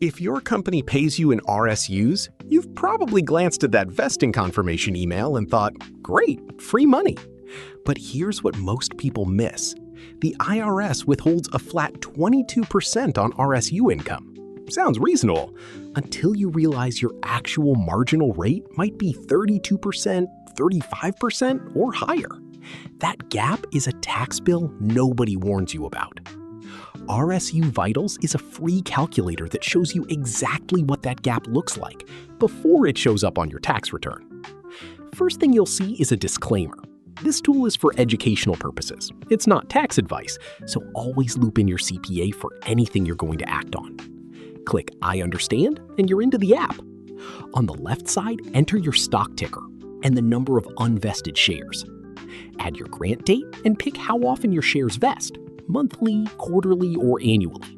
If your company pays you in RSUs, you've probably glanced at that vesting confirmation email and thought, great, free money. But here's what most people miss. The IRS withholds a flat 22% on RSU income. Sounds reasonable, until you realize your actual marginal rate might be 32%, 35%, or higher. That gap is a tax bill nobody warns you about. RSU Vitals is a free calculator that shows you exactly what that gap looks like before it shows up on your tax return. First thing you'll see is a disclaimer. This tool is for educational purposes. It's not tax advice, so always loop in your CPA for anything you're going to act on. Click I understand, and you're into the app. On the left side, enter your stock ticker and the number of unvested shares. Add your grant date and pick how often your shares vest, monthly, quarterly, or annually.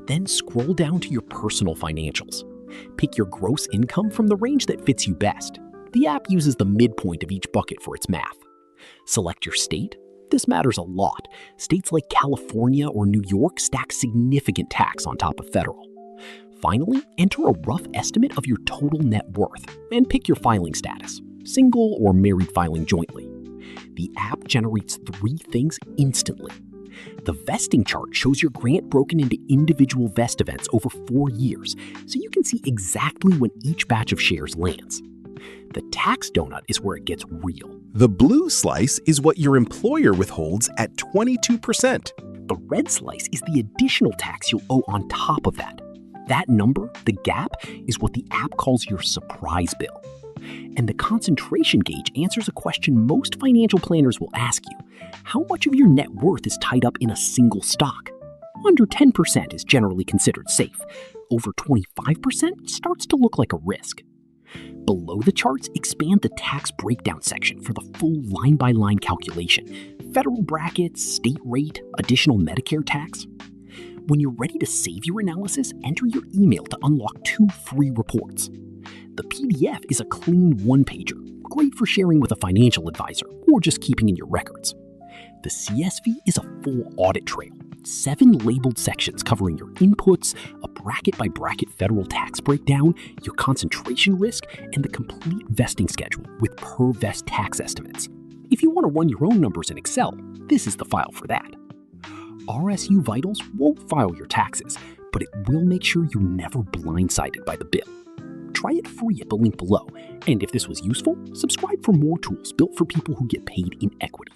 Then scroll down to your personal financials. Pick your gross income from the range that fits you best. The app uses the midpoint of each bucket for its math. Select your state. This matters a lot. States like California or New York stack significant tax on top of federal. Finally, enter a rough estimate of your total net worth and pick your filing status, single or married filing jointly. The app generates 3 things instantly. The vesting chart shows your grant broken into individual vest events over 4 years, so you can see exactly when each batch of shares lands. The tax donut is where it gets real. The blue slice is what your employer withholds at 22%. The red slice is the additional tax you'll owe on top of that. That number, the gap, is what the app calls your surprise bill. And the concentration gauge answers a question most financial planners will ask you. How much of your net worth is tied up in a single stock? Under 10% is generally considered safe. Over 25% starts to look like a risk. Below the charts, expand the tax breakdown section for the full line-by-line calculation. Federal brackets, state rate, additional Medicare tax. When you're ready to save your analysis, enter your email to unlock 2 free reports. The PDF is a clean one-pager, great for sharing with a financial advisor or just keeping in your records. The CSV is a full audit trail, 7 labeled sections covering your inputs, a bracket-by-bracket federal tax breakdown, your concentration risk, and the complete vesting schedule with per-vest tax estimates. If you want to run your own numbers in Excel, this is the file for that. RSU Vitals won't file your taxes, but it will make sure you're never blindsided by the bill. Try it free at the link below, and if this was useful, subscribe for more tools built for people who get paid in equity.